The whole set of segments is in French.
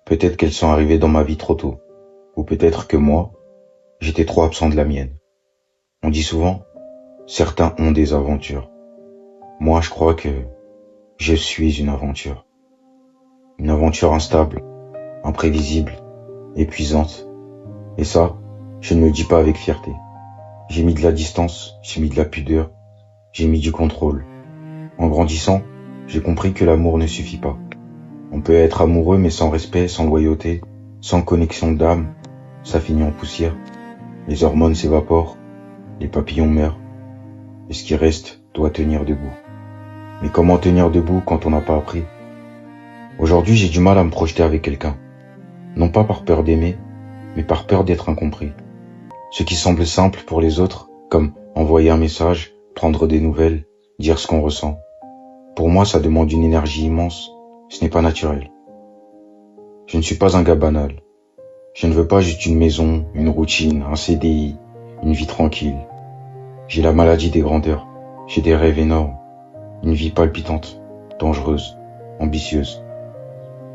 Peut-être qu'elles sont arrivées dans ma vie trop tôt. Ou peut-être que moi, j'étais trop absent de la mienne. On dit souvent, certains ont des aventures. Moi, je crois que je suis une aventure. Une aventure instable, imprévisible, épuisante. Et ça, je ne le dis pas avec fierté. J'ai mis de la distance, j'ai mis de la pudeur, j'ai mis du contrôle. En grandissant, j'ai compris que l'amour ne suffit pas. On peut être amoureux mais sans respect, sans loyauté, sans connexion d'âme, ça finit en poussière. Les hormones s'évaporent, les papillons meurent, et ce qui reste doit tenir debout. Mais comment tenir debout quand on n'a pas appris? Aujourd'hui, j'ai du mal à me projeter avec quelqu'un. Non pas par peur d'aimer, mais par peur d'être incompris. Ce qui semble simple pour les autres, comme envoyer un message, prendre des nouvelles, dire ce qu'on ressent. Pour moi, ça demande une énergie immense, ce n'est pas naturel. Je ne suis pas un gars banal. Je ne veux pas juste une maison, une routine, un CDI, une vie tranquille. J'ai la maladie des grandeurs, j'ai des rêves énormes, une vie palpitante, dangereuse, ambitieuse.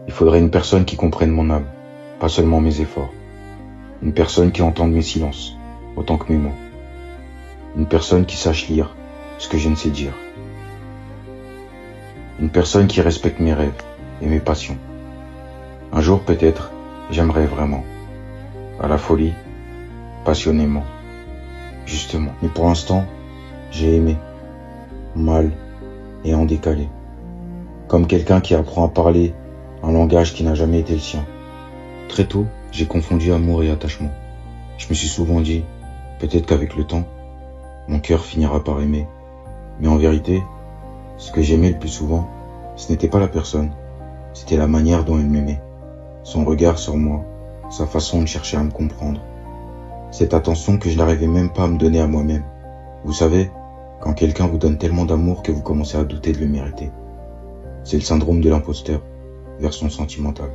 Il faudrait une personne qui comprenne mon âme, pas seulement mes efforts. Une personne qui entende mes silences, autant que mes mots. Une personne qui sache lire ce que je ne sais dire. Une personne qui respecte mes rêves et mes passions. Un jour peut-être, j'aimerais vraiment. À la folie, passionnément, justement. Mais pour l'instant, j'ai aimé, mal et en décalé. Comme quelqu'un qui apprend à parler un langage qui n'a jamais été le sien. Très tôt, j'ai confondu amour et attachement. Je me suis souvent dit, peut-être qu'avec le temps, mon cœur finira par aimer. Mais en vérité, ce que j'aimais le plus souvent, ce n'était pas la personne, c'était la manière dont elle m'aimait. Son regard sur moi, sa façon de chercher à me comprendre. Cette attention que je n'arrivais même pas à me donner à moi-même. Vous savez, quand quelqu'un vous donne tellement d'amour que vous commencez à douter de le mériter. C'est le syndrome de l'imposteur, version sentimentale.